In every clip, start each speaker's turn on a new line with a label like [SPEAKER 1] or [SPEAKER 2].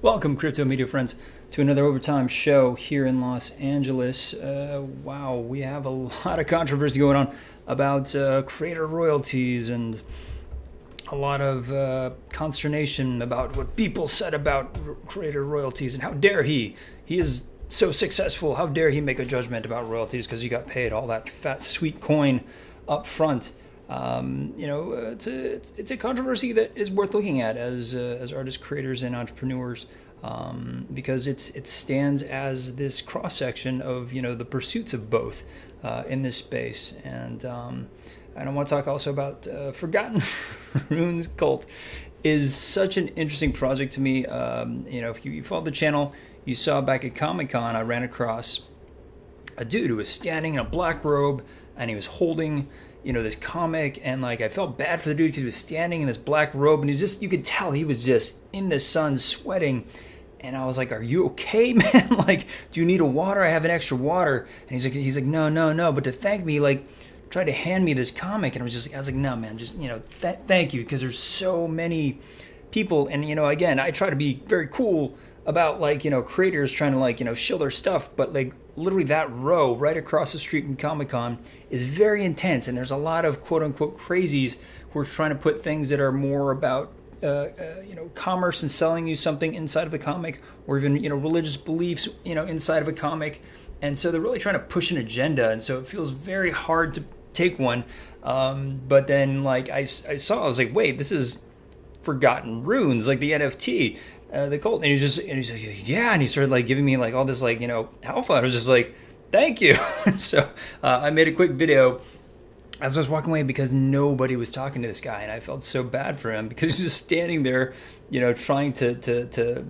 [SPEAKER 1] Welcome, crypto media friends, to another Overtime show here in Los Angeles. Wow, we have a lot of controversy going on about creator royalties and a lot of consternation about what people said about creator royalties and how dare he. He is so successful. How dare he make a judgment about royalties because he got paid all that fat, sweet coin up front. It's a controversy that is worth looking at as artists, creators, and entrepreneurs, because it stands as this cross section of the pursuits of both in this space. And I want to talk also about Forgotten Runes Cult is such an interesting project to me. If you follow the channel, you saw back at Comic-Con, I ran across a dude who was standing in a black robe and he was holding this comic, and I felt bad for the dude because he was standing in this black robe and you could tell he was just in the sun sweating. And I was like, "Are you okay, man? Do you need a water? I have an extra water." And he's like, no. But to thank me, tried to hand me this comic, and I was like, "No, man, just thank you," because there's so many people, and again, I try to be very cool about creators trying to shill their stuff, but literally that row right across the street from Comic-Con is very intense, and there's a lot of quote unquote crazies who are trying to put things that are more about commerce and selling you something inside of a comic, or even religious beliefs inside of a comic. And so they're really trying to push an agenda, and so it feels very hard to take one. But then I was like, wait, this is Forgotten Runes, the NFT, the cult. And he's like, yeah, and he started giving me all this alpha. I was just like, thank you. So I made a quick video as I was walking away because nobody was talking to this guy, and I felt so bad for him because he's just standing there, trying to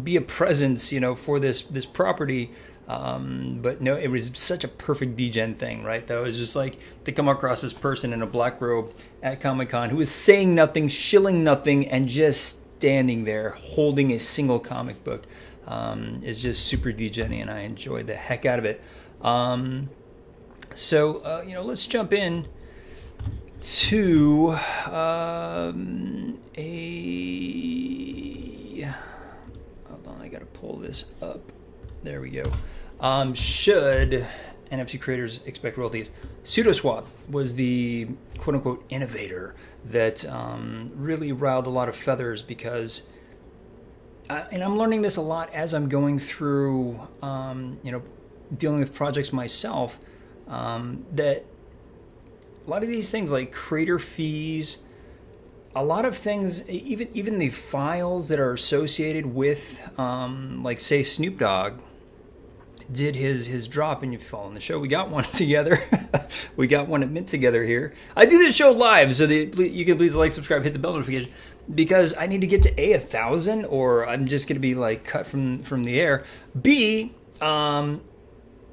[SPEAKER 1] be a presence, for this property. But no, it was such a perfect degen thing, right? That was just to come across this person in a black robe at Comic-Con who was saying nothing, shilling nothing, and just standing there holding a single comic book is just super degenny, and I enjoyed the heck out of it. So let's jump in to hold on, I gotta pull this up. There we go. Should NFT creators expect royalties? SudoSwap was the quote-unquote innovator that really riled a lot of feathers because, and I'm learning this a lot as I'm going through, dealing with projects myself, that a lot of these things like creator fees, a lot of things, even the files that are associated with, say Snoop Dogg did his drop, and you follow the show, we got one together. We got one at Mint together here. I do this show live, so you can please subscribe, hit the bell notification, because I need to get to 1,000, or I'm just going to be cut from the air. B,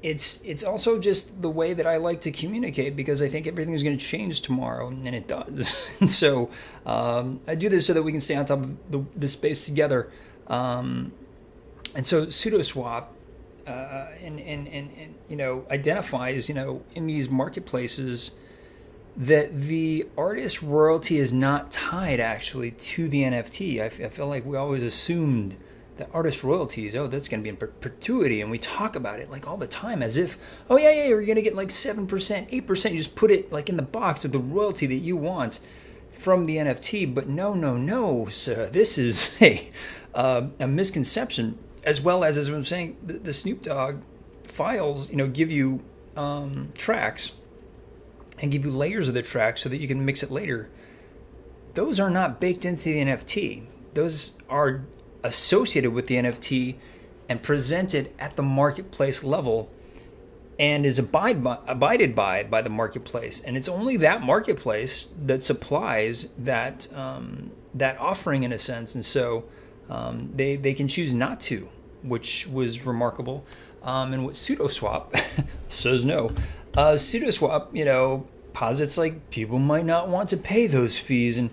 [SPEAKER 1] it's also just the way that I like to communicate, because I think everything is going to change tomorrow, and it does. And so I do this so that we can stay on top of the space together. And so SudoSwap identifies in these marketplaces that the artist royalty is not tied actually to the NFT. I feel like we always assumed that artist royalties, that's going to be in perpetuity, and we talk about it all the time as if, you're going to get 7%, 8%. You just put it in the box of the royalty that you want from the NFT. But no, sir. This is a misconception, as well as I'm saying, the Snoop Dogg files, give you tracks and give you layers of the track so that you can mix it later. Those are not baked into the NFT. Those are associated with the NFT and presented at the marketplace level, and is abided by the marketplace. And it's only that marketplace that supplies that offering, in a sense. And so they can choose not to, which was remarkable. And what SudoSwap says no. SudoSwap, posits people might not want to pay those fees and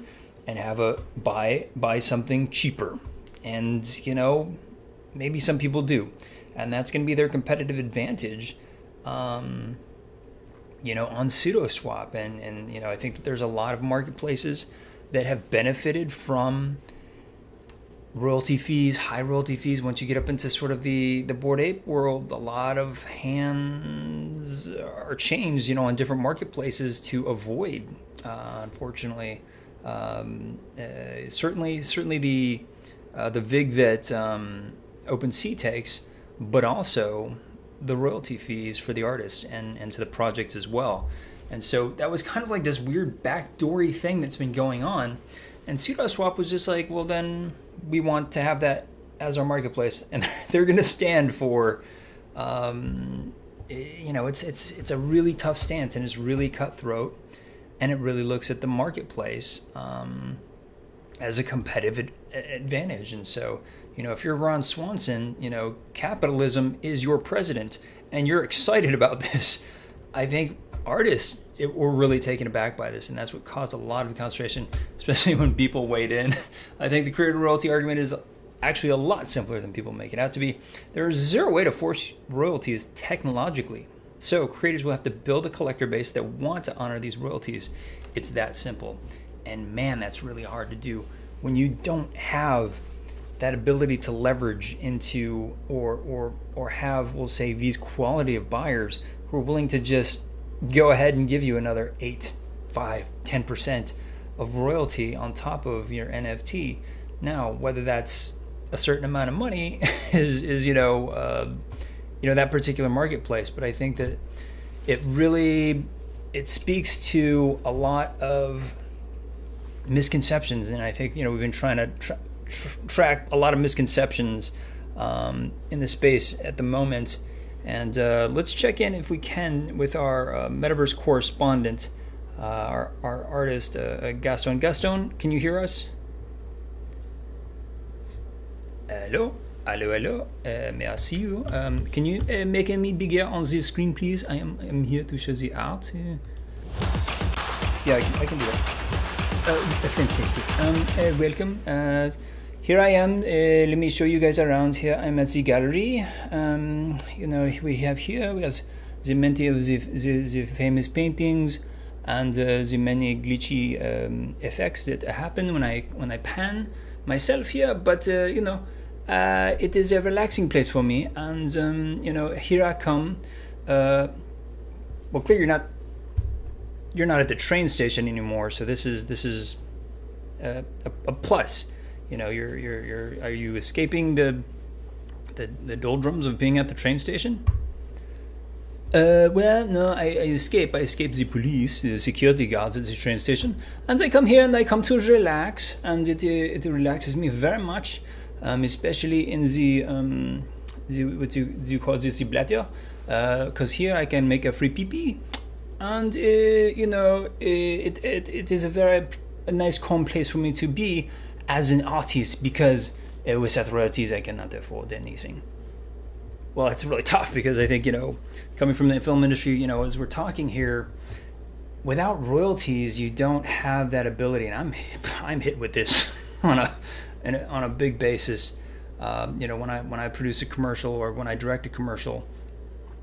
[SPEAKER 1] have a buy something cheaper. And, maybe some people do. And that's going to be their competitive advantage, on SudoSwap. And I think that there's a lot of marketplaces that have benefited from royalty fees, high royalty fees. Once you get up into sort of the Bored Ape world, a lot of hands are changed, in different marketplaces to avoid, unfortunately. Certainly the vig that OpenSea takes, but also the royalty fees for the artists and to the projects as well. And so that was kind of like this weird backdoory thing that's been going on. And SudoSwap was just like, well, then we want to have that as our marketplace, and they're going to stand for, it's a really tough stance, and it's really cutthroat, and it really looks at the marketplace as a competitive advantage. And so, if you're Ron Swanson, capitalism is your president, and you're excited about this. I think artists were really taken aback by this, and that's what caused a lot of concentration, especially when people weighed in. I think the creator royalty argument is actually a lot simpler than people make it out to be. There is zero way to force royalties technologically, so creators will have to build a collector base that want to honor these royalties. It's that simple, and man, that's really hard to do when you don't have that ability to leverage into or have, we'll say, these quality of buyers who are willing to just go ahead and give you another 8, 5, 10% of royalty on top of your NFT. Now, whether that's a certain amount of money is that particular marketplace, but I think that it speaks to a lot of misconceptions, and I think we've been trying to track a lot of misconceptions in the space at the moment. And let's check in, if we can, with our Metaverse correspondent, our artist, Gaston. Gaston, can you hear us? Hello? May I see you? Can you make me bigger on the screen, please? I'm here to show the art. Yeah, I can do that. Fantastic. Welcome. Here I am. Let me show you guys around here. I'm at the gallery. We have the many of the famous paintings and the many glitchy effects that happen when I pan myself here. But it is a relaxing place for me. And here I come. Well, clearly you're not at the train station anymore. So this is a plus. Are you escaping the doldrums of being at the train station? Well, no, I escape the police, the security guards at the train station, and I come here and I come to relax, and it relaxes me very much, especially in the what do you call this, the bladder, because here I can make a free pee-pee, and it is a nice calm place for me to be as an artist, because without royalties I cannot afford anything. Well, it's really tough, because I think, coming from the film industry, as we're talking here, without royalties you don't have that ability, and I'm hit with this on a big basis. When I produce a commercial or when I direct a commercial,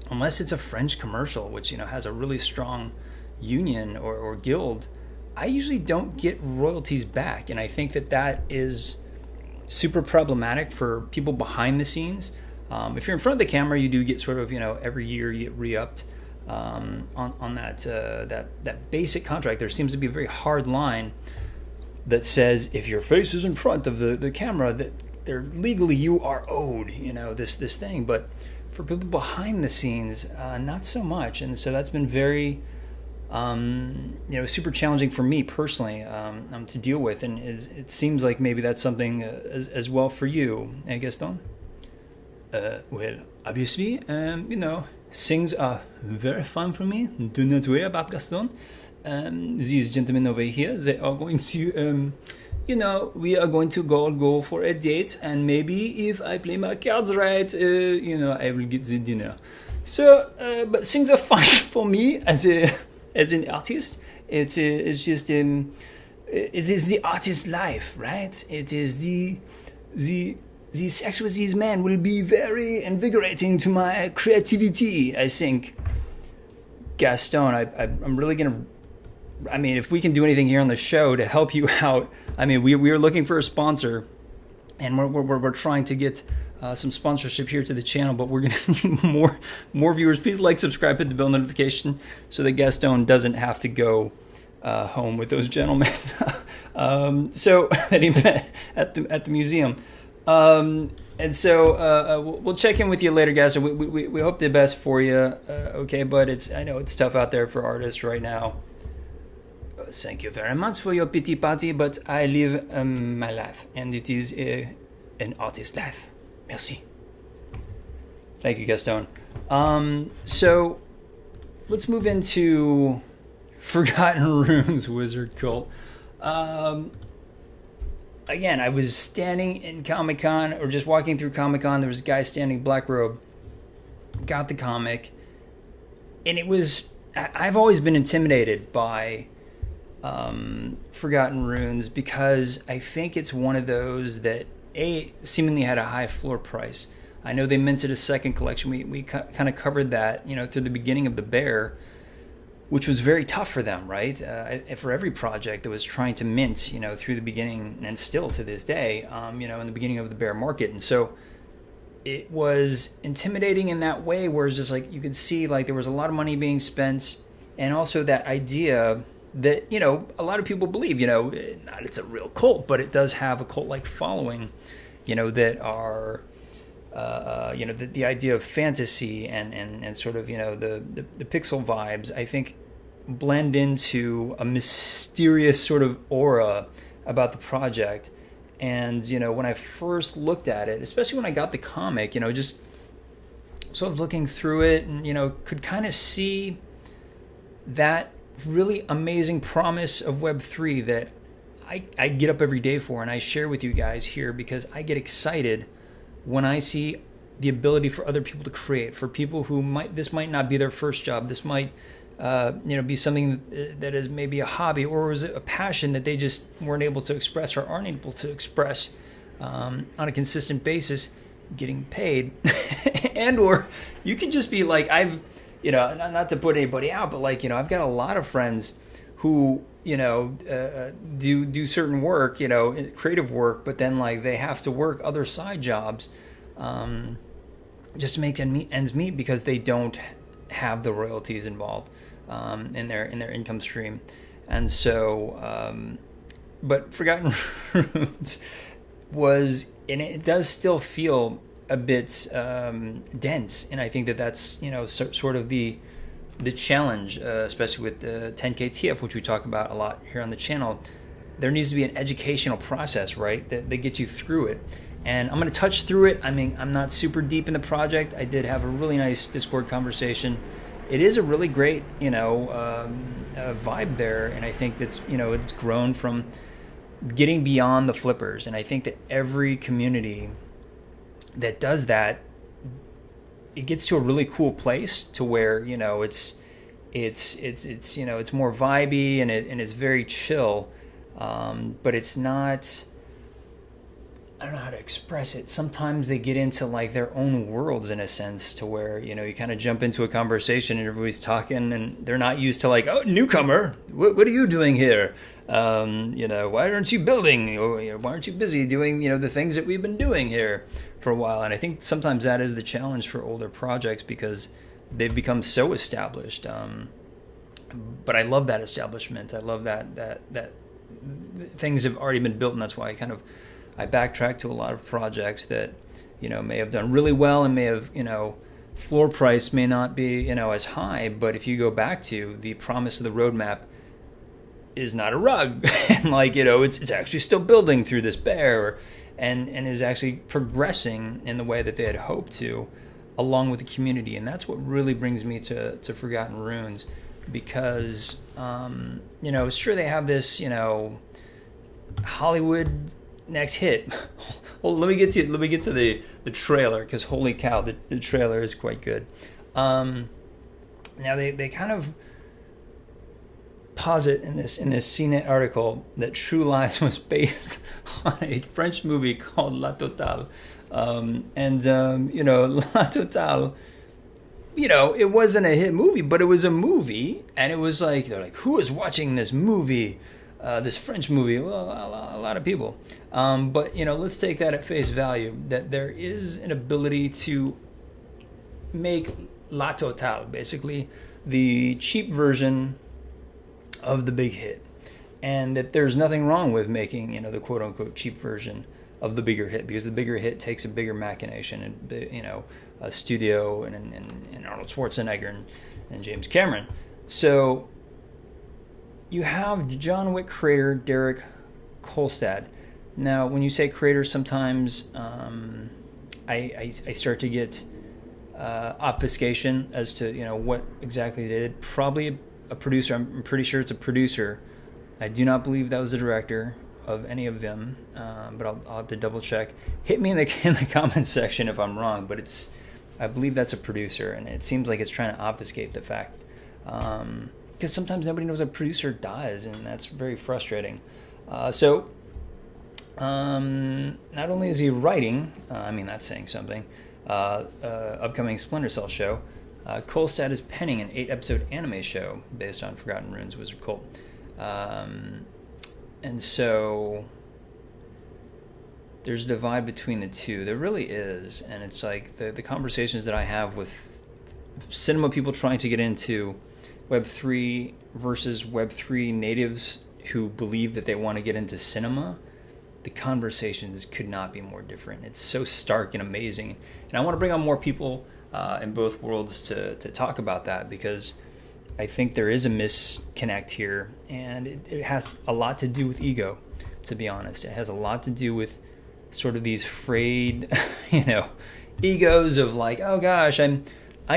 [SPEAKER 1] unless it's a French commercial, which has a really strong union or guild, I usually don't get royalties back, and I think that is super problematic for people behind the scenes. If you're in front of the camera, you do get sort of, every year you get re-upped on that basic contract. There seems to be a very hard line that says if your face is in front of the camera, that legally you are owed, this thing. But for people behind the scenes, not so much, and so that's been very super challenging for me personally to deal with, and it seems like maybe that's something as well for you, Gaston. Well, obviously, things are very fun for me. Do not worry about Gaston. These gentlemen over here, they are going to, we are going to go for a date, and maybe if I play my cards right, I will get the dinner. So, but things are fun for me as an artist. It is just it is the artist life, right? It is the sex with these men will be very invigorating to my creativity, I think. Gaston, I'm really gonna, if we can do anything here on the show to help you out, we are looking for a sponsor and we're trying to get some sponsorship here to the channel, but we're going to need more viewers. Please like, subscribe, hit the bell notification so that Gaston doesn't have to go home with those gentlemen. So that he met at the museum. And so we'll check in with you later, guys. So we hope the best for you. Okay, but I know it's tough out there for artists right now. Thank you very much for your pity party, but I live my life, and it is an artist's life. Merci. Thank you, Gaston. So let's move into Forgotten Runes Wizard Cult. Again, I was standing in Comic-Con, or just walking through Comic-Con. There was a guy standing black robe, got the comic, and it was, I've always been intimidated by Forgotten Runes, because I think it's one of those that seemingly had a high floor price. I know they minted a second collection. We kind of covered that, through the beginning of the bear, which was very tough for them, right? For every project that was trying to mint, through the beginning, and still to this day, in the beginning of the bear market. And so it was intimidating in that way, where it's just like you could see like there was a lot of money being spent, and also that idea that, a lot of people believe, not it's a real cult, but it does have a cult-like following, that are, the idea of fantasy and sort of, the pixel vibes, I think, blend into a mysterious sort of aura about the project. And, when I first looked at it, especially when I got the comic, just sort of looking through it and, could kind of see that really amazing promise of Web3 that I get up every day for, and I share with you guys here, because I get excited when I see the ability for other people to create, for people who this might not be their first job. This might, be something that is maybe a hobby, or was it a passion that they just weren't able to express, or aren't able to express on a consistent basis, getting paid. And or you can just be like, not to put anybody out, but like, I've got a lot of friends who, do certain work, creative work, but then like they have to work other side jobs just to make ends meet, because they don't have the royalties involved in their income stream. And so, but Forgotten Runes and it does still feel a bit dense, and I think that's sort of the challenge, especially with the 10K TF, which we talk about a lot here on the channel. There needs to be an educational process, right, that gets you through it. And I'm going to touch through it. I mean, I'm not super deep in the project. I did have a really nice Discord conversation. It is a really great, vibe there, and I think that's, it's grown from getting beyond the flippers. And I think that every community that does that, it gets to a really cool place to where, it's more vibey, and it's very chill, but it's not, I don't know how to express it. Sometimes they get into like their own worlds, in a sense, to where, you kind of jump into a conversation and everybody's talking, and they're not used to like, oh, newcomer, what are you doing here? Why aren't you building? Or why aren't you busy doing, the things that we've been doing here for a while? And I think sometimes that is the challenge for older projects, because they've become so established. But I love that establishment. I love that things have already been built, and that's why I backtrack to a lot of projects that, may have done really well, and may have, floor price may not be, as high, but if you go back to the promise of the roadmap is not a rug, and like, it's actually still building through this bear, and is actually progressing in the way that they had hoped to, along with the community. And that's what really brings me to Forgotten Runes, because, sure, they have this, Hollywood next hit. Well, let me get to the trailer, because holy cow, the trailer is quite good. Now they kind of posit in this CNET article that True Lies was based on a French movie called La Totale, La Totale, it wasn't a hit movie, but it was a movie, and it was like, they're like, who is watching this movie? this French movie. Well, a lot of people. But let's take that at face value. That there is an ability to make La Totale, basically the cheap version of the big hit, and that there's nothing wrong with making the quote unquote cheap version of the bigger hit, because the bigger hit takes a bigger machination and a studio and Arnold Schwarzenegger and James Cameron. So you have John Wick creator Derek Kolstad. Now, when you say creator, sometimes I start to get obfuscation as to what exactly they did. Probably a producer. I'm pretty sure it's a producer. I do not believe that was the director of any of them, but I'll have to double check. Hit me in the comments section if I'm wrong, but I believe that's a producer, and it seems like it's trying to obfuscate the fact, because sometimes nobody knows a producer does, and that's very frustrating. So not only is he writing, that's saying something, upcoming Splinter Cell show, Kolstad is penning an 8-episode anime show based on Forgotten Runes Wizard Cult. And so there's a divide between the two. There really is. And it's like the conversations that I have with cinema people trying to get into Web3 versus Web3 natives who believe that they want to get into cinema, the conversations could not be more different. It's so stark and amazing. And I want to bring on more people in both worlds to talk about that, because I think there is a misconnect here, and it has a lot to do with ego, to be honest. It has a lot to do with sort of these frayed, egos of like, oh gosh, I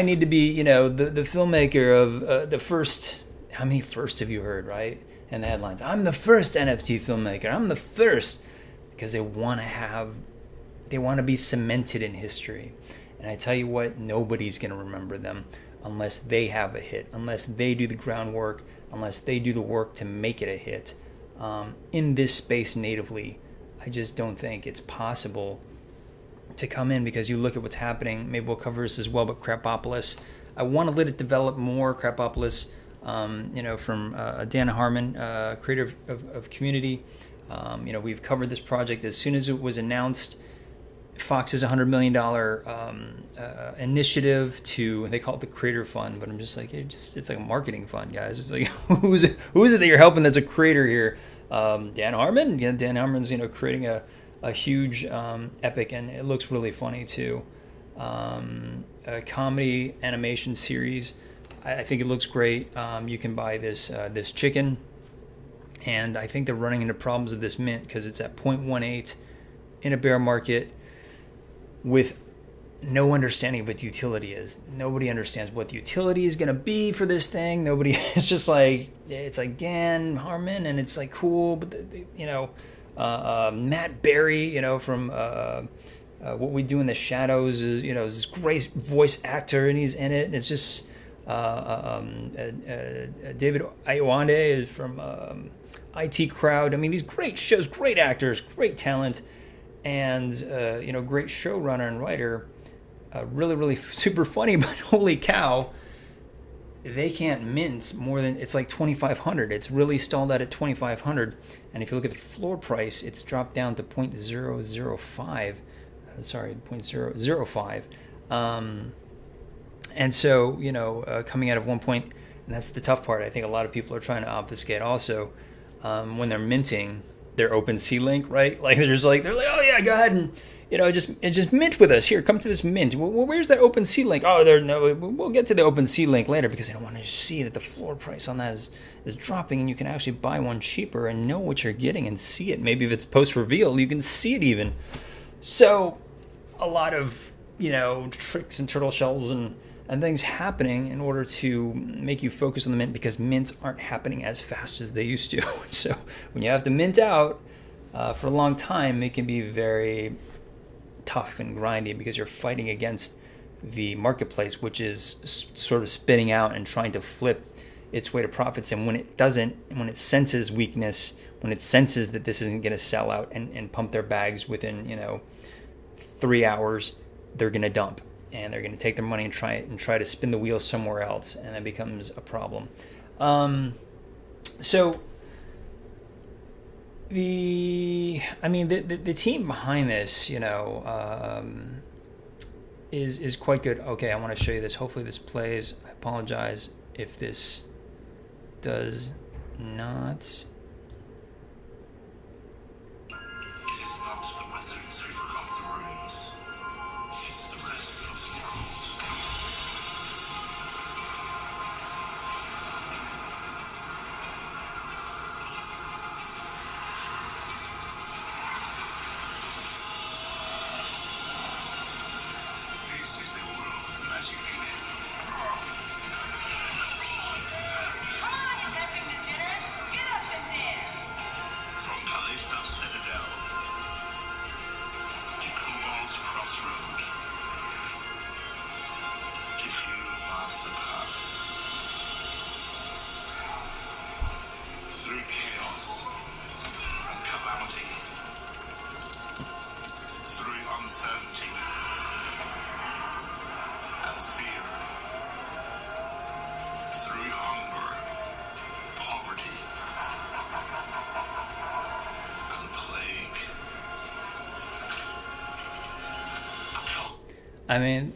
[SPEAKER 1] need to be, the filmmaker of the first. How many first have you heard, right? And the headlines, I'm the first NFT filmmaker. I'm the first, because they want to be cemented in history. And I tell you what, nobody's going to remember them unless they have a hit, unless they do the groundwork, unless they do the work to make it a hit. In this space natively, I just don't think it's possible to come in, because you look at what's happening. Maybe we'll cover this as well, but Crapopolis, I want to let it develop more. Crapopolis, from Dan Harmon, creator of Community. We've covered this project as soon as it was announced. Fox's $100 million initiative they call it the Creator Fund, but I'm just like, it's like a marketing fund, guys. It's like, who is it that you're helping that's a creator here? Dan Harmon? Yeah, Dan Harmon's, creating a huge epic, and it looks really funny too. A comedy animation series. I think it looks great. You can buy this chicken, and I think they're running into problems of this mint because it's at 0.18 in a bear market, with no understanding of what the utility is. Nobody understands what the utility is going to be for this thing. Nobody, it's just like, it's like Dan Harmon, and it's like cool, but Matt Berry, from What We Do in the Shadows, is this great voice actor, and he's in it, and it's just David Iwande is from IT Crowd. I mean, these great shows, great actors, great talent, and great showrunner and writer, really, really super funny. But holy cow, they can't mint more than, it's like 2,500. It's really stalled out at 2,500. And if you look at the floor price, it's dropped down to 0.005. 0.005. And so, coming out of one point, and that's the tough part. I think a lot of people are trying to obfuscate also, when they're minting their OpenSea link, right? Like they're like, oh yeah, go ahead and just mint with us. Here, come to this mint. Well, where's that OpenSea link? Oh, we'll get to the OpenSea link later, because they don't want to see that the floor price on that is dropping, and you can actually buy one cheaper and know what you're getting and see it. Maybe if it's post reveal, you can see it even. So, a lot of tricks and turtle shells and things happening in order to make you focus on the mint, because mints aren't happening as fast as they used to. So when you have to mint out for a long time, it can be very tough and grindy, because you're fighting against the marketplace, which is sort of spitting out and trying to flip its way to profits. And when it doesn't, and when it senses weakness, when it senses that this isn't going to sell out and pump their bags within 3 hours, they're going to dump. And they're going to take their money and try to spin the wheel somewhere else, and that becomes a problem. So The team behind this, is quite good. Okay, I want to show you this. Hopefully this plays. I apologize if this does not.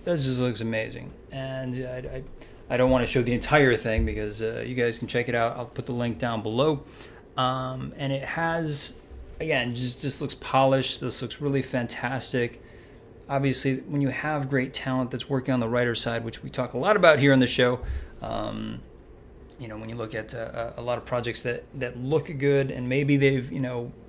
[SPEAKER 1] That just looks amazing, and I don't want to show the entire thing because you guys can check it out. I'll put the link down below, and it has, again, just looks polished. This looks really fantastic. Obviously, when you have great talent that's working on the writer side, which we talk a lot about here on the show, when you look at a lot of projects that look good and maybe they've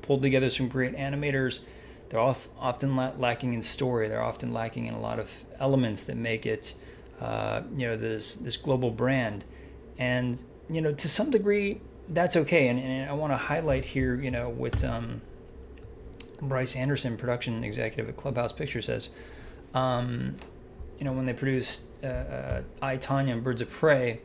[SPEAKER 1] pulled together some great animators, they're often lacking in story. They're often lacking in a lot of elements that make it, this global brand. And, to some degree, that's okay. And I want to highlight here, what Bryce Anderson, production executive at Clubhouse Pictures, says, when they produced I, Tonya and Birds of Prey,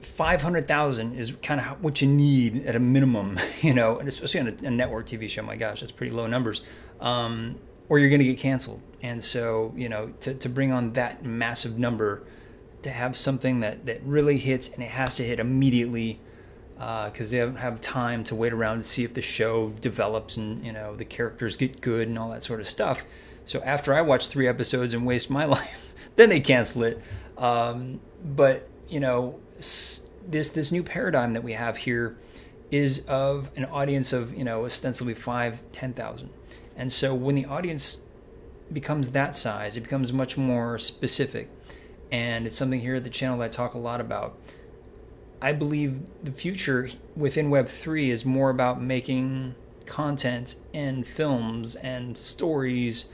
[SPEAKER 1] 500,000 is kind of what you need at a minimum, and especially on a network TV show. My gosh, that's pretty low numbers, or you're going to get canceled. And so, to bring on that massive number, to have something that really hits, and it has to hit immediately, because they don't have time to wait around to see if the show develops and the characters get good and all that sort of stuff. So after I watch 3 episodes and waste my life, then they cancel it. But this new paradigm that we have here is of an audience of ostensibly 5,000-10,000, and so when the audience becomes that size, it becomes much more specific, and it's something here at the channel that I talk a lot about. I believe the future within Web3 is more about making content and films and stories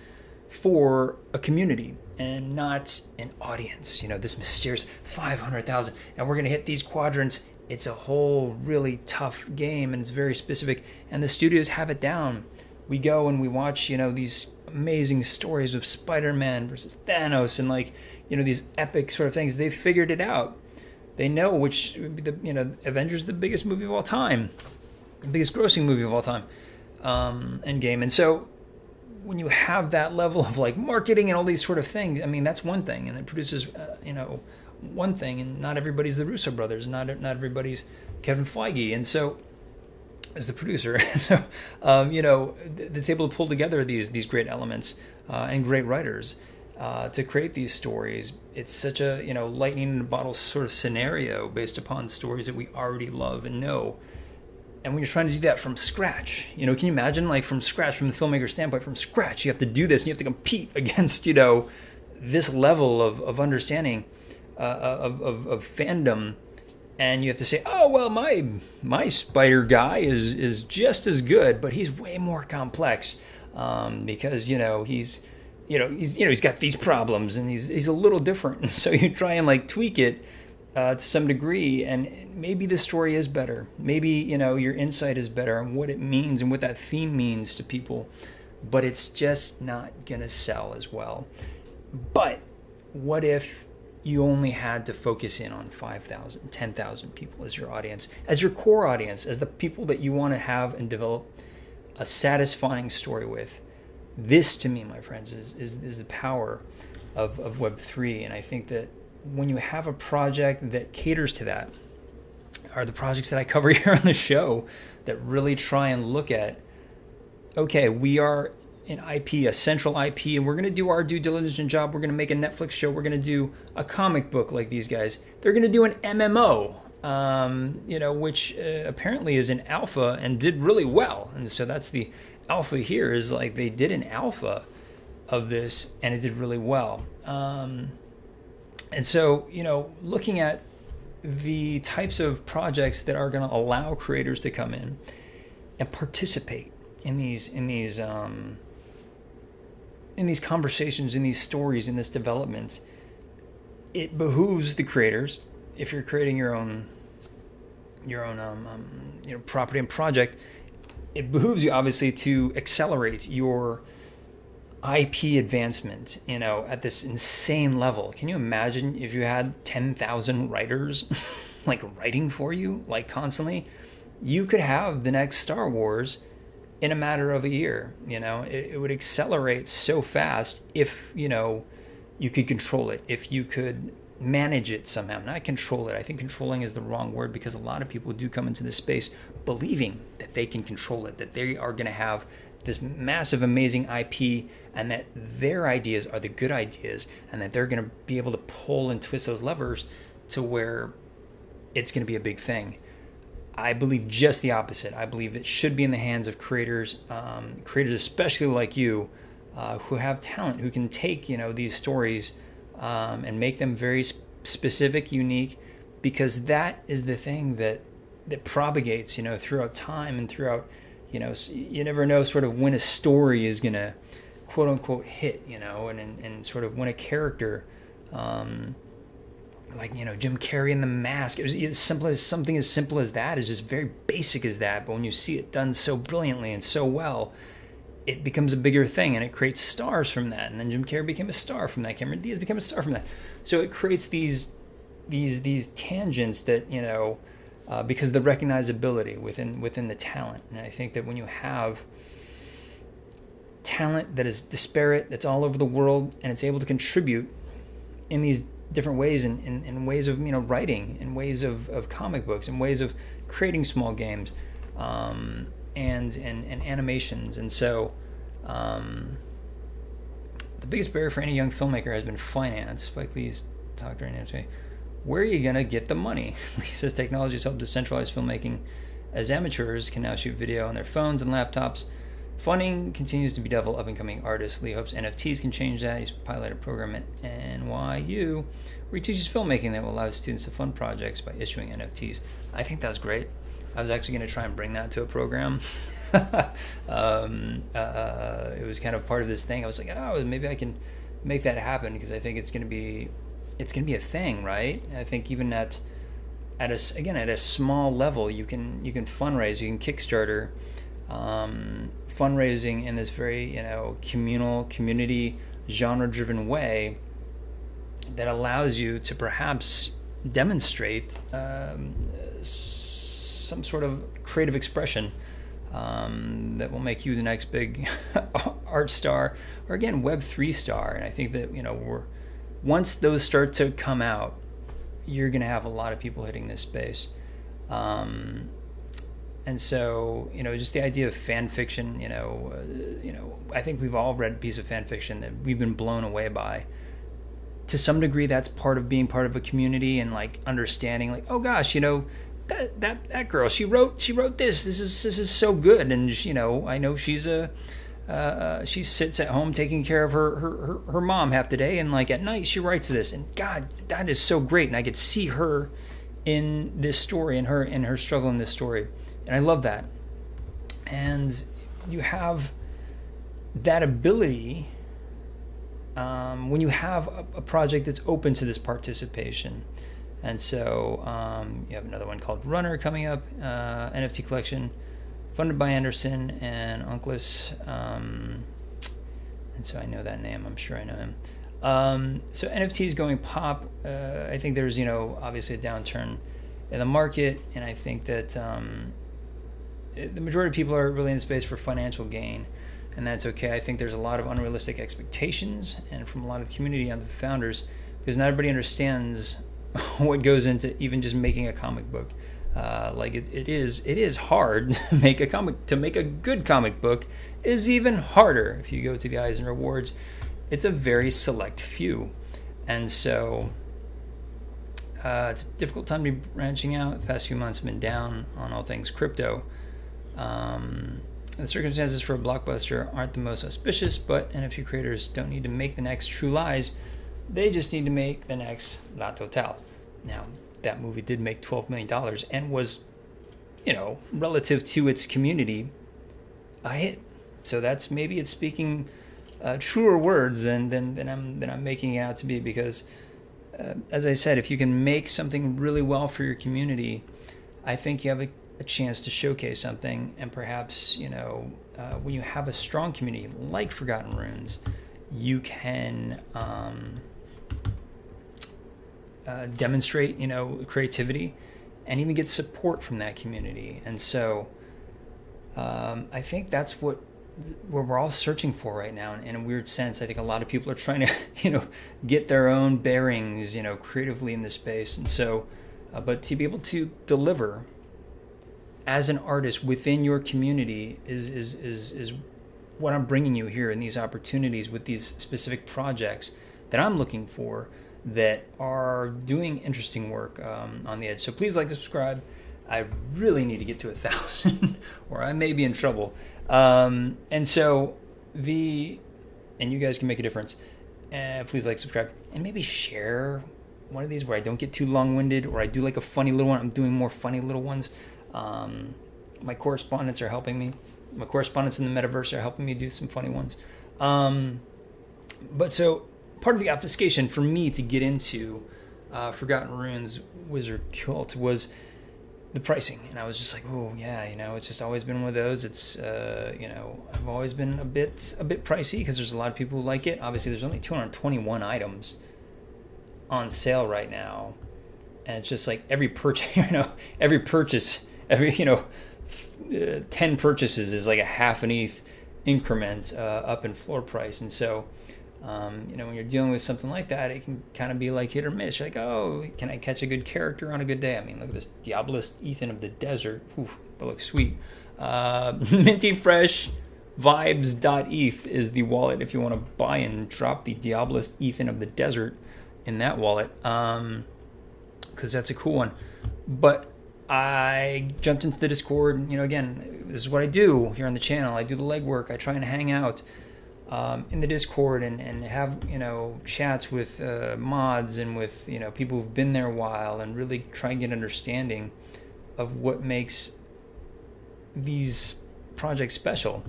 [SPEAKER 1] for a community and not an audience. This mysterious 500,000, and we're going to hit these quadrants. It's a whole really tough game, and it's very specific, and the studios have it down. We go and we watch, these amazing stories of Spider-Man versus Thanos and these epic sort of things. They've figured it out. They know which, Avengers is the biggest movie of all time, the biggest grossing movie of all time, Endgame. And so when you have that level of marketing and all these sort of things, that's one thing, and it produces, one thing, and not everybody's the Russo brothers, not everybody's Kevin Feige, and so as the producer, and so that's able to pull together these great elements and great writers to create these stories. It's such a lightning in a bottle sort of scenario based upon stories that we already love and know. And when you're trying to do that from scratch, can you imagine, from scratch, from the filmmaker standpoint, from scratch, you have to do this and you have to compete against, this level of understanding of fandom. And you have to say, oh, well, my spider guy is just as good, but he's way more complex because, he's got these problems and he's a little different. And so you try and tweak it to some degree, and maybe the story is better. Maybe, your insight is better on what it means and what that theme means to people, but it's just not going to sell as well. But what if you only had to focus in on 5,000, 10,000 people as your audience, as your core audience, as the people that you want to have and develop a satisfying story with? This, to me, my friends, is the power of Web3, and I think that when you have a project that caters to that, are the projects that I cover here on the show that really try and look at, okay, we are an IP, a central IP, and we're going to do our due diligence job. We're going to make a Netflix show. We're going to do a comic book like these guys. They're going to do an MMO, which apparently is an alpha and did really well. And so that's the alpha here, is like they did an alpha of this and it did really well. And so, looking at the types of projects that are going to allow creators to come in and participate in these conversations, in these stories, in this development, it behooves the creators, if you're creating your own property and project, it behooves you obviously to accelerate your IP advancement, at this insane level. Can you imagine if you had 10,000 writers like writing for you, like constantly? You could have the next Star Wars in a matter of a year. It would accelerate so fast if, you could control it, if you could manage it somehow. Not control it. I think controlling is the wrong word, because a lot of people do come into this space believing that they can control it, that they are going to have this massive, amazing IP, and that their ideas are the good ideas, and that they're going to be able to pull and twist those levers to where it's going to be a big thing. I believe just the opposite. I believe it should be in the hands of creators, especially like you, who have talent, who can take these stories and make them very specific, unique, because that is the thing that propagates throughout time and throughout. You never know sort of when a story is going to quote unquote hit, and sort of when a character, like Jim Carrey in The Mask, it was as simple as something as simple as that, is just very basic as that. But when you see it done so brilliantly and so well, it becomes a bigger thing, and it creates stars from that. And then Jim Carrey became a star from that. Cameron Diaz became a star from that. So it creates these tangents that, because of the recognizability within the talent. And I think that when you have talent that is disparate, that's all over the world, and it's able to contribute in these different ways, in ways of writing, in ways of comic books, in ways of creating small games, and animations. And so the biggest barrier for any young filmmaker has been finance. Spike Lee's talked during the where are you going to get the money? He says technology has helped decentralize filmmaking, as amateurs can now shoot video on their phones and laptops. Funding continues to be devil up-and-coming artists. Lee hopes NFTs can change that. He's piloted a program at NYU where he teaches filmmaking that will allow students to fund projects by issuing NFTs. I think that's great. I was actually going to try and bring that to a program. It was kind of part of this thing. I was like, maybe I can make that happen, because I think it's going to be a thing, right? I think even at a small level, you can fundraise, you can Kickstarter, fundraising in this very communal, community, genre-driven way that allows you to perhaps demonstrate some sort of creative expression that will make you the next big art star, or again Web3 star. And I think that once those start to come out, you're going to have a lot of people hitting this space. And so, just the idea of fan fiction, I think we've all read a piece of fan fiction that we've been blown away by. To some degree, that's part of being part of a community, and like understanding, like, oh gosh, that girl, she wrote this. This is so good, and I know she's she sits at home taking care of her mom half the day, and like at night she writes this, and God, that is so great, and I could see her in this story, and her struggle in this story, and I love that. And you have that ability when you have a project that's open to this participation. And so you have another one called Runner coming up, NFT collection, funded by Anderson and Unclus. And so I know that name. I'm sure I know him. So NFTs going pop. I think there's, obviously a downturn in the market. And I think that the majority of people are really in the space for financial gain. And that's okay. I think there's a lot of unrealistic expectations, and from a lot of the community and the founders, because not everybody understands what goes into even just making a comic book. It is hard to make a comic. To make a good comic book is even harder. If you go to the Eisner Awards, it's a very select few, and so it's a difficult time to be branching out. The past few months have been down on all things crypto. The circumstances for a blockbuster aren't the most auspicious, but NFT creators don't need to make the next True Lies. They just need to make the next La Totale. Now, that movie did make $12 million and was, relative to its community, a hit. So that's maybe it's speaking truer words than I'm making it out to be, because as I said, if you can make something really well for your community, I think you have a chance to showcase something. And perhaps, when you have a strong community like Forgotten Runes, you can demonstrate, creativity and even get support from that community. And so I think that's what we're all searching for right now. In a weird sense, I think a lot of people are trying to, get their own bearings, creatively in this space. And so, but to be able to deliver as an artist within your community is what I'm bringing you here in these opportunities with these specific projects that I'm looking for that are doing interesting work on the edge. So please like, subscribe. I really need to get to 1,000 or I may be in trouble. And you guys can make a difference. Please like, subscribe, and maybe share one of these where I don't get too long-winded, or I do like a funny little one. I'm doing more funny little ones. My correspondents are helping me. My correspondents in the metaverse are helping me do some funny ones. But so part of the obfuscation for me to get into Forgotten Runes Wizard Cult was the pricing. And I was just like, oh yeah, it's just always been one of those. It's, I've always been a bit pricey because there's a lot of people who like it. Obviously there's only 221 items on sale right now. And it's just like every purchase, 10 purchases is like a half an ETH increment up in floor price. And so, when you're dealing with something like that, it can kind of be like hit or miss. You're like, oh, can I catch a good character on a good day? I mean, look at this Diabolist Ethan of the Desert. Oof, that looks sweet. Minty Fresh Vibes.eth is the wallet if you want to buy and drop the Diabolist Ethan of the Desert in that wallet, because that's a cool one. But I jumped into the Discord. Again, this is what I do here on the channel. I do the legwork. I try and hang out in the Discord and have chats with mods and with people who've been there a while, and really try and get understanding of what makes these projects special.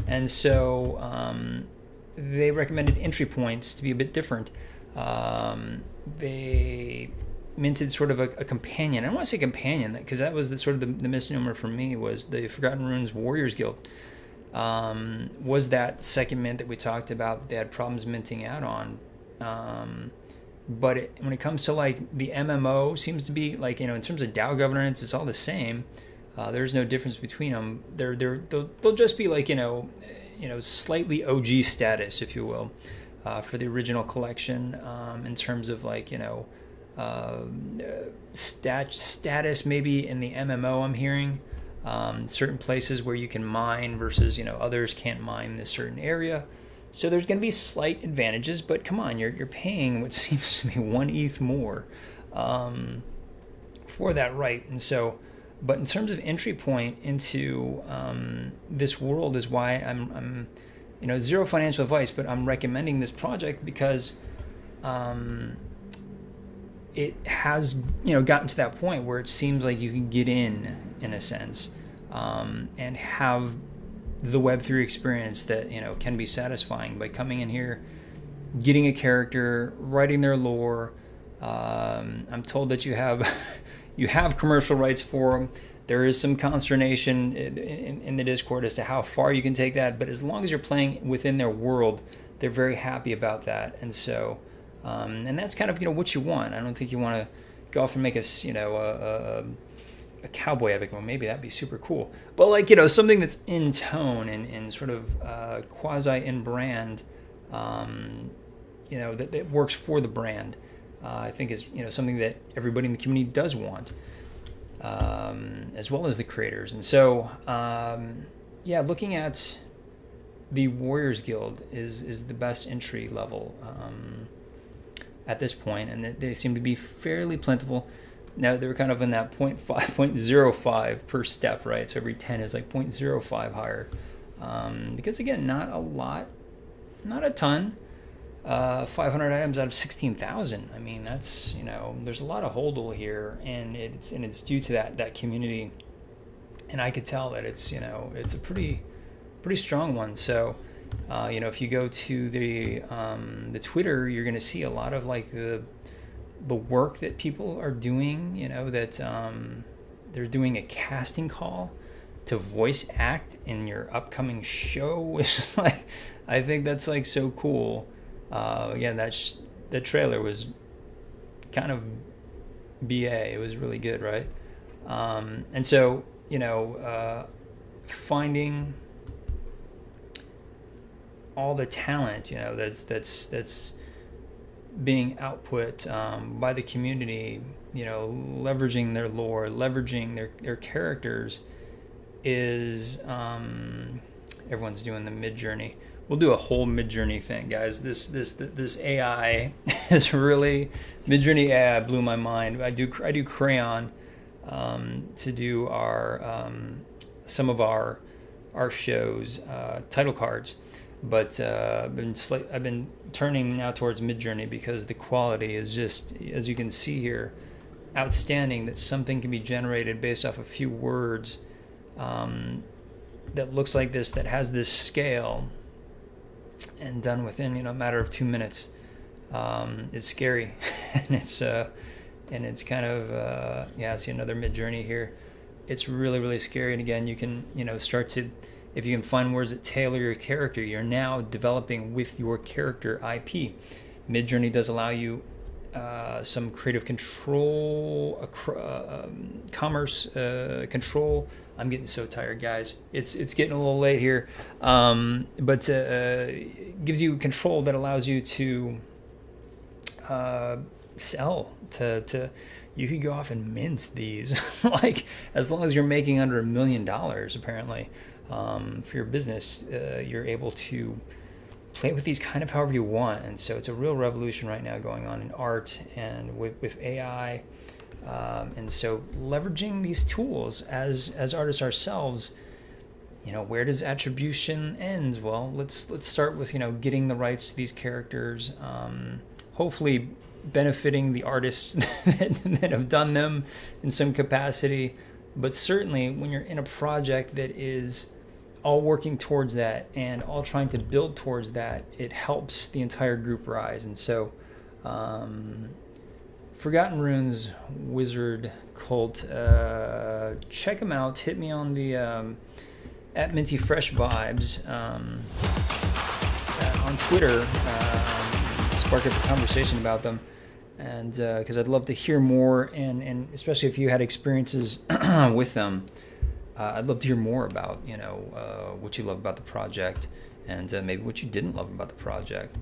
[SPEAKER 1] And so they recommended entry points to be a bit different. They minted sort of a companion. I don't want to say companion, because that was the misnomer for me, was the Forgotten Runes Warriors Guild. Was that second mint that we talked about they had problems minting out on. But when it comes to like the MMO, seems to be like, in terms of DAO governance, it's all the same. There's no difference between them. They'll just be like, slightly OG status, if you will, for the original collection, in terms of like, status maybe in the MMO I'm hearing. Certain places where you can mine versus, others can't mine in this certain area. So there's going to be slight advantages, but come on, you're paying what seems to be 1 ETH more for that right. And so, but in terms of entry point into this world is why I'm zero financial advice, but I'm recommending this project because it has gotten to that point where it seems like you can get in a sense, and have the Web3 experience that can be satisfying by coming in here, getting a character, writing their lore. I'm told that you have commercial rights for them. There is some consternation in the Discord as to how far you can take that, but as long as you're playing within their world, they're very happy about that. And so, and that's kind of what you want. I don't think you want to go off and make a cowboy epic. Well, maybe that'd be super cool, but like something that's in tone and sort of quasi in brand, that works for the brand. I think is something that everybody in the community does want. as well as the creators. And so, yeah, looking at the Warriors Guild is the best entry level at this point, and they seem to be fairly plentiful. Now they're kind of in that 0.05 per step, right? So every 10 is like 0.05 higher. Because again, not a lot, not a ton. 500 items out of 16,000. I mean, that's, there's a lot of hodl here, and it's due to that community. And I could tell that it's a pretty strong one. So, if you go to the Twitter, you're going to see a lot of like the work that people are doing. That they're doing a casting call to voice act in your upcoming show, which is like, I think that's like so cool. Again, the trailer was kind of BA. It was really good, right? And so, finding all the talent, that's being output by the community, leveraging their lore, leveraging their characters, is everyone's doing the Mid-Journey. We'll do a whole Mid-Journey thing, guys. This AI is really, Mid-Journey AI blew my mind. I do Crayon to do our some of our shows title cards, but I've been turning now towards Mid-Journey because the quality is just, as you can see here, outstanding. That something can be generated based off a few words that looks like this, that has this scale, and done within a matter of 2 minutes. It's scary, and it's kind of see another Mid-Journey here. It's really, really scary. And again, you can start to, if you can find words that tailor your character, you're now developing with your character IP. Mid-Journey does allow you some creative control, commerce control. I'm getting so tired, guys. It's getting a little late here, but gives you control that allows you to sell to. You could go off and mint these, like, as long as you're making under $1 million, apparently, for your business, you're able to play with these kind of however you want. And so it's a real revolution right now going on in art and with AI. And so leveraging these tools as artists ourselves, where does attribution end? Well, let's start with, getting the rights to these characters, hopefully benefiting the artists that have done them in some capacity. But certainly when you're in a project that is all working towards that and all trying to build towards that, it helps the entire group rise. And so Forgotten Runes Wizard Cult, check them out. Hit me on the at Minty Fresh Vibes on Twitter. Spark up a conversation about them, and because I'd love to hear more, and especially if you had experiences with them, I'd love to hear more about what you love about the project, and maybe what you didn't love about the project.